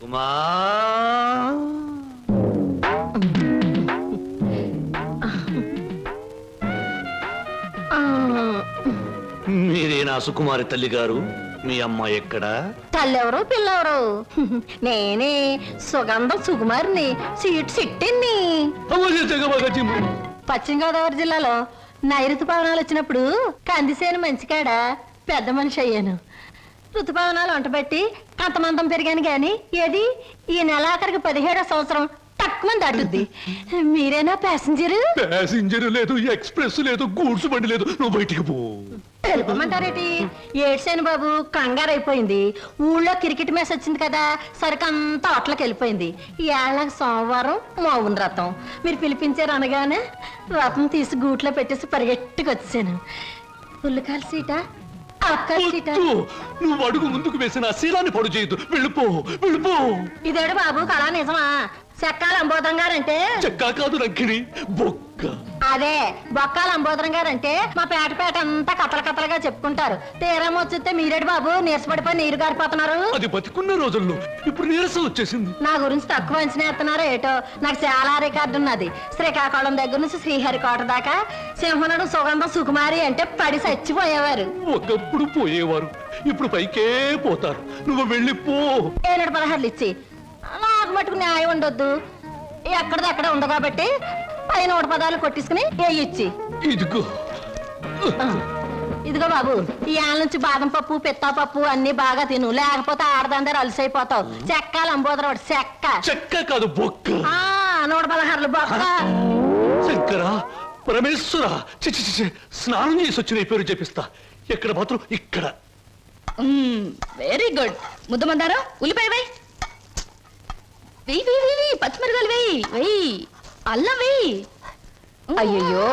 సుకుమా మీరేనా సుకుమారి తల్లి గారు? మీ అమ్మ ఎక్కడా? తల్లెవరు పిల్లెవరు? నేనే సుగంధం సుకుమారిని, సీట్ సిట్టిని. పశ్చిమ గోదావరి జిల్లాలో నైరుతు పవనాలు వచ్చినప్పుడు కందిసేను మంచికాడ పెద్ద మనిషి అయ్యాను. ఋతుపవనాలు వంటబెట్టి కంతమంతం పెరిగాను గాని ఏది ఈ నెలాఖరికి 17వ సంవత్సరం తక్కువ దాటుద్ది. మీరేనా ప్యాసింజరు? ప్యాసింజర్ లేదు, ఎక్స్ప్రెస్ లేదు, గూడ్స్ బండి లేదు. నువ్వు బయటికి పో. వెళ్ళిపోమంటారేటి? ఏడ్సేను బాబు, కంగారు అయిపోయింది. ఊళ్ళో క్రికెట్ మ్యాచ్ వచ్చింది కదా, సరికంతా అట్లకి వెళ్ళిపోయింది. ఈ ఏళ్ళకి సోమవారం మౌన రథం. మీరు పిలిపించారు అనగానే రథం తీసి గూట్లో పెట్టేసి పరిగెట్టుకు వచ్చాను. పుల్లకాల సీట నువ్వు అడుగు ముందుకు వేసిన శీలాన్ని పడు చేయదు. వెళ్ళిపో, వెళ్ళిపో. ఇదేడు బాబు కళా నిజమా? చెక్కాల అంబోధరం గారంటే చెక్కా కాదు రంకిణి, బొక్క. అదే బొక్కాల అంబోధరం గారంటే మా పేట అంతా కథలుగా చెప్పుకుంటారు. తీరం వచ్చితే మీరేడు బాబు నీరసపడిపోయి నీరు గారిపోతున్నారు. అది బతికున్న రోజుల్లో, ఇప్పుడు నీరసం వచ్చేసింది. నా గురించి తక్కువ అంచనా ఎత్తున్నారో ఏటో. నాకు చాలా రికార్డు ఉన్నది. శ్రీకాకుళం దగ్గర నుంచి శ్రీహరికోట దాకా సింహనుడు సుగంధం సుకుమారి అంటే పడి చచ్చిపోయేవారు. ఒకప్పుడు పోయేవారు, ఇప్పుడు పైకే పోతారు. నువ్వు వెళ్ళిపో. 716 ఇచ్చి నాకు మటుకు న్యాయం ఉండొద్దు. ఎక్కడిది అక్కడ ఉంది కాబట్టి పైన 110 కొట్టించుకుని ఇచ్చి. ఇదిగో ఇదిగో బాబు, ఈ ఆల నుంచి బాదం పప్పు పిత్తా పప్పు అన్ని బాగా తిను, లేకపోతే ఆడదందరూ అలసైపోతావు. చెక్కాలి అంబోదరవాడు చెక్క కాదు బొక్క. 116 బొక్క. శంకర పరమేశ్వర, చిచి స్నానం చేసి వచ్చిన పేరు చెప్పిస్తా. ఎక్కడ మాత్రం ఇక్కడ. Very good. ముద్దమందారా, ఉల్లిపాయ వేయి, వెయ్యి, పచ్చిమిరకాయలు వెయ్యి, అల్లం వెయ్యి. అయ్యో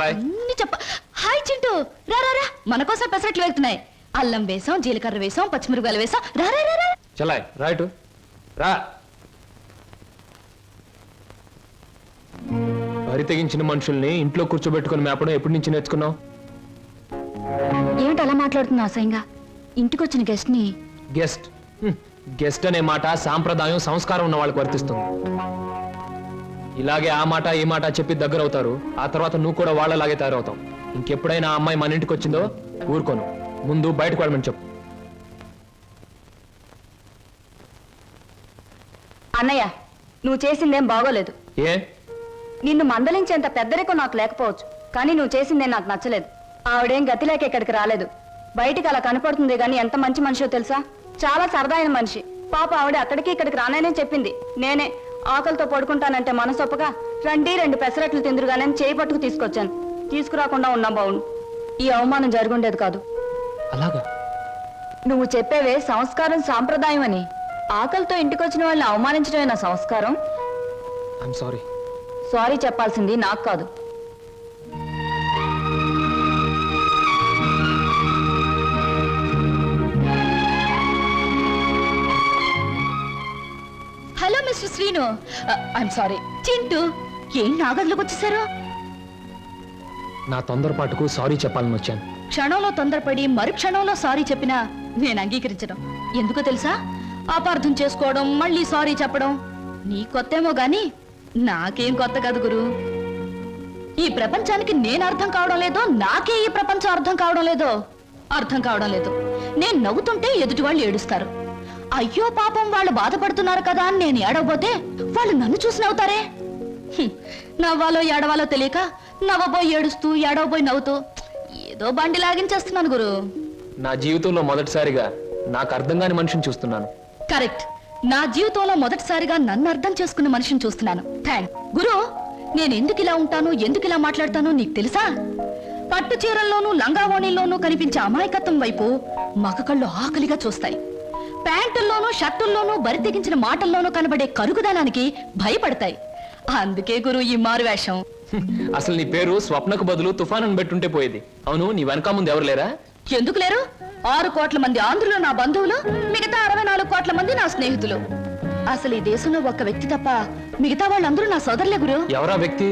అన్ని చెప్ప. హాయ్ చింటూ, రా రా రా, మన కోసం పెసరట్లు వెళ్తున్నాయి. అల్లం వేసాం, జీలకర్ర వేసాం, పచ్చిమిరకాయలు వేసాం. రా రా రా రా. చలాయ్ రైట్ రా. వరి తెగించిన మనుషుల్ని ఇంట్లో కూర్చోబెట్టుకుని మేపడం ఎప్పటి నుంచి నేర్చుకున్నావు? ఏమిటి అలా మాట్లాడుతున్నా అసహ్యంగా? ఇంటికి వచ్చిన గెస్ట్ ని గెస్ట్ అనే మాట సాంప్రదాయం సంస్కారం ఉన్న వాళ్ళకి వర్తిస్తుంది. ఇలాగే ఆ మాట ఈ మాట చెప్పి దగ్గర అవుతారు. ఆ తర్వాత నువ్వు కూడా వాళ్ళలాగే తయారవుతావు. ఇంకెప్పుడైనా ఆ అమ్మాయి మన ఇంటికి వచ్చిందో ఊరుకోను. ముందు బయటకు వెళ్ళమని చెప్పు. అన్నయ్య, నువ్వు చేసిందేం బాగోలేదు. ఏ? నిన్ను మందలించేంత పెద్దరికం నాకు లేకపోవచ్చు, కానీ నువ్వు చేసిందేం నాకు నచ్చలేదు. ఆవిడేం గతి లేక ఇక్కడికి రాలేదు. బయటికి అలా కనపడుతుంది గాని ఎంత మంచి మనిషో తెలుసా? చాలా సరదా అయిన మనిషి. పాప ఆవిడ అక్కడికి ఇక్కడికి రాననే చెప్పింది. నేనే ఆకలితో పడుకుంటానంటే మనసొప్పగా రండి 2 పెసరట్లు తిందురుగానే చేయి పట్టుకు తీసుకొచ్చాను. తీసుకురాకుండా ఉన్నా బావును. ఈ అవమానం జరుగుండేది కాదు. అలాగా? నువ్వు చెప్పేవే సంస్కారం సాంప్రదాయం అని. ఆకలితో ఇంటికి వచ్చిన వాళ్ళని అవమానించడమే నా సంస్కారం. I'm sorry. సారీ చెప్పాల్సింది నాకు కాదు. Hello mister Srinu. I'm sorry. Chintu, ఏం నాగదులకు వచ్చేసారు? నా తొందరపాటుకు సారీ చెప్పాలని వచ్చాను. క్షణంలో తొందరపడి మరు క్షణంలో సారీ చెప్పినా నేను అంగీకరించడం. ఎందుకో తెలుసా? అపార్థం చేసుకోవడం, మళ్ళీ సారీ చెప్పడం నీ కొత్తేమో గాని నాకేం కొత్త కాదు గురు. ఈ ప్రపంచానికి నేను అర్థం కావడం లేదో, నాకే ఈ ప్రపంచం అర్థం కావడం లేదు. నేను నవ్వుతుంటే ఎదుటి వాళ్ళు ఏడుస్తారు. అయ్యో పాపం వాళ్ళు బాధపడుతున్నారు కదా అని నేను ఏడవబోతే వాళ్ళు నన్ను చూసి నవ్వుతారే. నవ్వాలో ఏడవాలో తెలియక నవ్వబోయి ఏడుస్తూ, ఏడవబోయి నవ్వుతూ ఏదో బండి లాగించేస్తున్నాను గురు. నా జీవితంలో మొదటిసారిగా నాకు అర్థం కాని మనిషిని చూస్తున్నాను. కరెక్ట్. నా జీవితంలో మొదటిసారిగా నన్ను అర్థం చేసుకున్న మనిషిని చూస్తున్నాను. థ్యాంక్ గురు. నేను ఎందుకు ఇలా ఉంటాను, ఎందుకు ఇలా మాట్లాడతానో నీకు తెలుసా? పట్టు చీరల్లోనూ లంగావోణీల్లోనూ కనిపించే అమాయకత్వం వైపు మగ కళ్ళు ఆకలిగా చూస్తాయి. ప్యాంటుల్లోనూ షర్టుల్లోనూ బరి తెగించిన మాటల్లోనూ కనబడే కరుకుదనానికి భయపడతాయి. అందుకే గురు ఈ మారు వేషం. అసలు నీ పేరు స్వప్నకు బదులు తుఫాన్ అని పెట్టుంటే పోయేది. అవును, నీ వెనక ముందు ఎవరు లేరా? ఎందుకు లేరు? 6 కోట్ల మంది ఆంధ్రులు నా బంధువులు, మిగతా 64 కోట్ల మంది నా స్నేహితులు. అసలు ఈ దేశంలో ఒక్క వ్యక్తి తప్ప మిగతా వాళ్ళందరూ నా సోదరులే గురు. ఎవరా వ్యక్తి?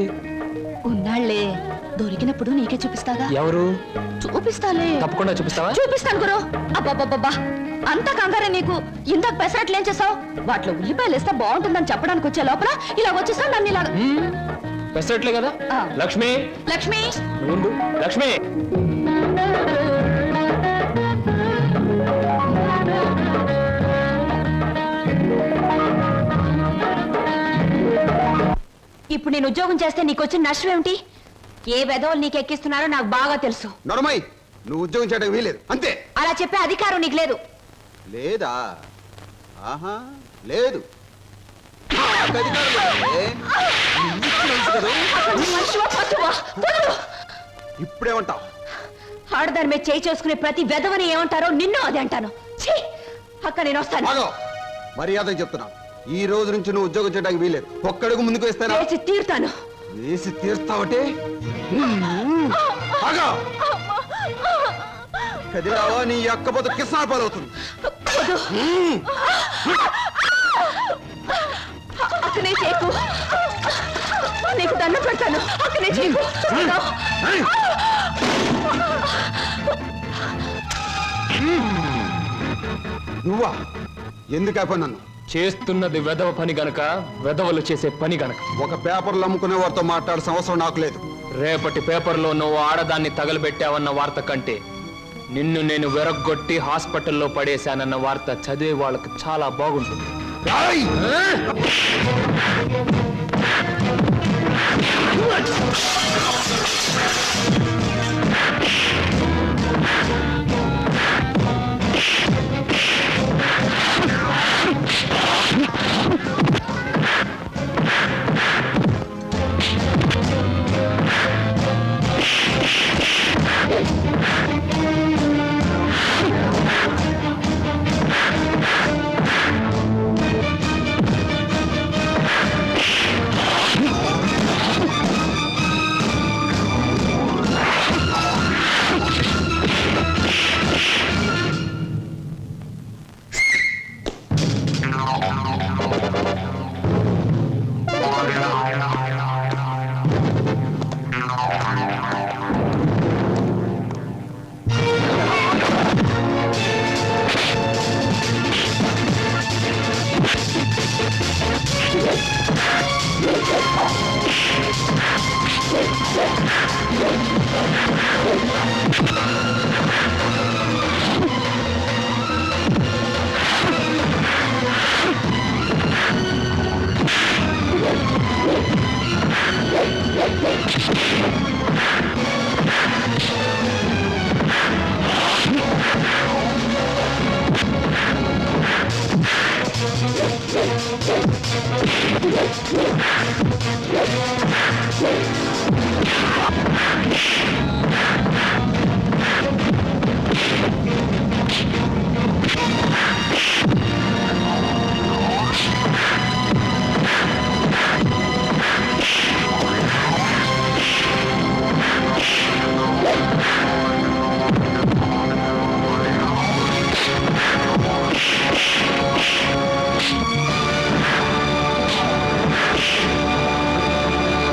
ఉన్నాళ్లే, దొరికినప్పుడు నీకే చూపిస్తాగా. ఎవరు? చూపిస్తాలే. తప్పకుండా చూపిస్తావా? చూపిస్తాను గురు. అబ్బబ్బబ్బా, అంత కంగారే నీకు? ఇందాక పెసరట్లు ఏం చేసావు? వాటిలో ఉల్లిపాయలు వేస్తే బాగుంటుందని చెప్పడానికి వచ్చే లోపల ఇలా వచ్చేసావు నన్ను ఇలా. పెసరట్లే కదా. ఆ. లక్ష్మి లక్ష్మి ఉండు. లక్ష్మి ఇప్పుడు నేను ఉద్యోగం చేస్తే నీకు వచ్చిన నష్టం ఏమిటి? ఏ వెధవలు నీకు ఎక్కిస్తున్నారో నాకు బాగా తెలుసు. నడమై, నువ్వు ఉద్యోగం చేయడానికి వీలేదు అంతే. అలా చెప్పే అధికారం నీకు లేదు. లేదా? ఆహా, లేదు. నాకు అధికారం లేదే. నీకు తెలుసు కదా. మనిషివా, పశువా? వదలు. ఇప్పుడేమంటావు? ఆడదాని మీద చేయి చేసుకునే ప్రతి వెధవని ఏమంటారో నిన్ను అది అంటాను. ఛీ! అక్క నేను వస్తాను. ఆగో, మర్యాద చెప్తున్నాను. ఈ రోజు నుంచి నువ్వు ఉద్యోగం చేయడానికి వీలేదు. ఒక్కడుగు ముందుకు వేస్తానా? వేసి తీరుతాను. వేసి తీర్స్తావటే. ఆగో, కదిరావా నీ అక్కపోతే కిసాన్ పాలవుతుంది. వద్దు. అక్కనే చేయకు. నీకు దండం పెడతాను. అక్కనే చేయకు. నువ్వా? ఎందుకు అయిపోయి నన్ను? చేస్తున్నది వెధవ పని గనక, వెధవలు చేసే పని గనక. ఒక పేపర్లు అమ్ముకునే వారితో మాట్లాడాల్సిన అవసరం నాకు లేదు. రేపటి పేపర్లో నువ్వు ఆడదాన్ని తగలబెట్టావన్న వార్త కంటే నిన్ను నేను వెరగొట్టి హాస్పిటల్లో పడేశానన్న వార్త చదివే వాళ్ళకి చాలా బాగుంటుంది. ఏయ్!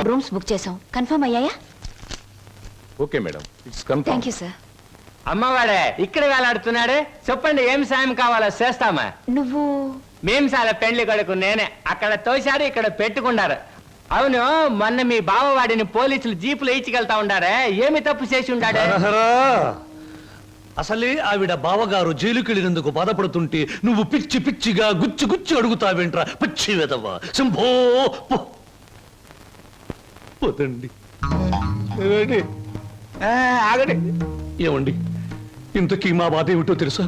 రూమ్స్ బుక్ చేసాం. కన్ఫర్మ్ అయ్యాయా? Okay madam, it's confirm. Thank you sir. అమ్మవాడే ఇక్కడ వేలాడుతున్నాడు. చెప్పండి ఏం సాయం కావాలో చేస్తామా. నువ్వు మేం చాలా పెండ్లి కొడుకు నేనే. అక్కడ తోశారు, ఇక్కడ పెట్టుకున్నారు. అవును, మొన్న మీ బావవాడిని పోలీసులు జీపులు ఇచ్చికెళ్తా ఉండారే, ఏమి తప్పు చేసి ఉండాడే? అసలే ఆవిడ బావగారు జైలుకెళ్ళినందుకు బాధపడుతుంటే నువ్వు పిచ్చి పిచ్చిగా గుచ్చి గుచ్చి అడుగుతావేంట్రా పిచ్చి వెదవా. శంభో పో. పోతండి. ఆగండి. ఏమండి, ఇంతకీ మా బాధ ఏమిటో తెలుసా?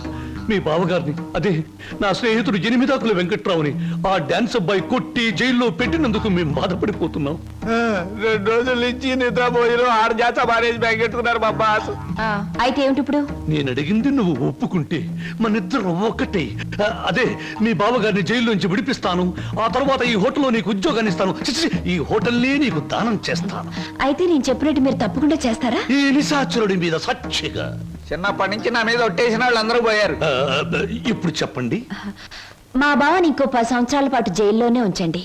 మీ బావగారిని, అదే నా స్నేహితుడు ఎనిమిదాకుల వెంకట్రావుని ఆ డాన్స్ అబ్బాయి కొట్టి జైల్లో పెట్టినందుకు మేము బాధపడిపోతున్నాం. 2 రోజుల నుంచి నిద్రపోయిన 6 జాత మారేజ్ బ్యాగ్ ఎట్టుకున్నారు మా బాస్. అయితే ఏమిటి ఇప్పుడు? నేను అడిగింది నువ్వు ఒప్పుకుంటే మనిద్దరం ఒక్కటే. అదే మీ బావగారిని జైల్లోంచి విడిపిస్తాను. ఆ తర్వాత ఈ హోటల్లో నీకు ఉద్యోగాన్ని ఇస్తాను. చిచి, ఈ హోటల్నే నీకు దానం చేస్తాను. అయితే నేను చెప్పినట్టు మీరు తప్పకుండా చేస్తారా? ఈ నిశాచరుడి మీద సాక్షిగా. చిన్నప్పటి నుంచి నా మీద ఒట్టేసిన వాళ్ళు అందరూ పోయారు. ఇప్పుడు చెప్పండి. మా బావని ఇంకో 10 సంవత్సరాల పాటు జైల్లోనే ఉంచండి.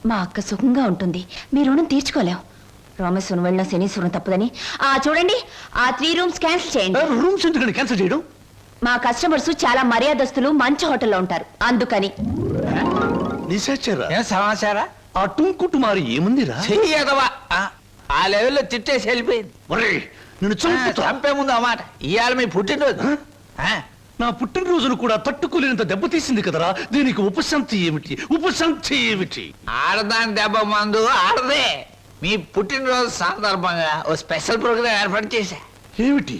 మా అక్క సుఖంగా ఉంటుంది. మీ రుణం తీర్చుకోలేం. రామేశ్వరం వెళ్ళిన శనీశ్వరం తప్పదని చూడండి, ఆ 3 రూమ్స్ క్యాన్సిల్ చేయండి. రూమ్స్ ఎందుకని క్యాన్సిల్ చేయడం? మా కస్టమర్స్ చాలా మర్యాదస్తులు, మంచి హోటల్లో ఉంటారు అందుకని. నిశాచరా ఏం సమాచారా? ఆ టుంకుటుమారి ఏముందిరా? చెయ్యదవా ఆ లెవెల్లో తిట్టేసి వెళ్ళిపోయింది. ఒరేయ్, నిన్ను చంపుతా. చంపే ముందు ఆ మాట, ఇవాళ మీ పుట్టినరోజు. ఆ, నా పుట్టినరోజును కూడా తట్టుకోలేనంత దెబ్బతీసింది కదరా. దీనికి ఉపశాంతి ఏమిటి? ఉపశాంతి ఏమిటి? ఆడదాని దెబ్బ మందు ఆడదే. మీ పుట్టినరోజు సందర్భంగా ఓ స్పెషల్ ప్రోగ్రామ్ ఏర్పాటు చేశా. ఏమిటి?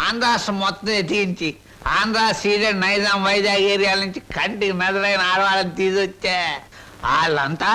ఆంధ్రాష్ట్రం మొత్తం ఎత్తించి ఆంధ్ర సీడెడ్ నైజాం వైజాగ్ ఏరియాల నుంచి కంటికి మెదడైన ఆడవాళ్ళని తీసుకొచ్చా. వాళ్ళంతా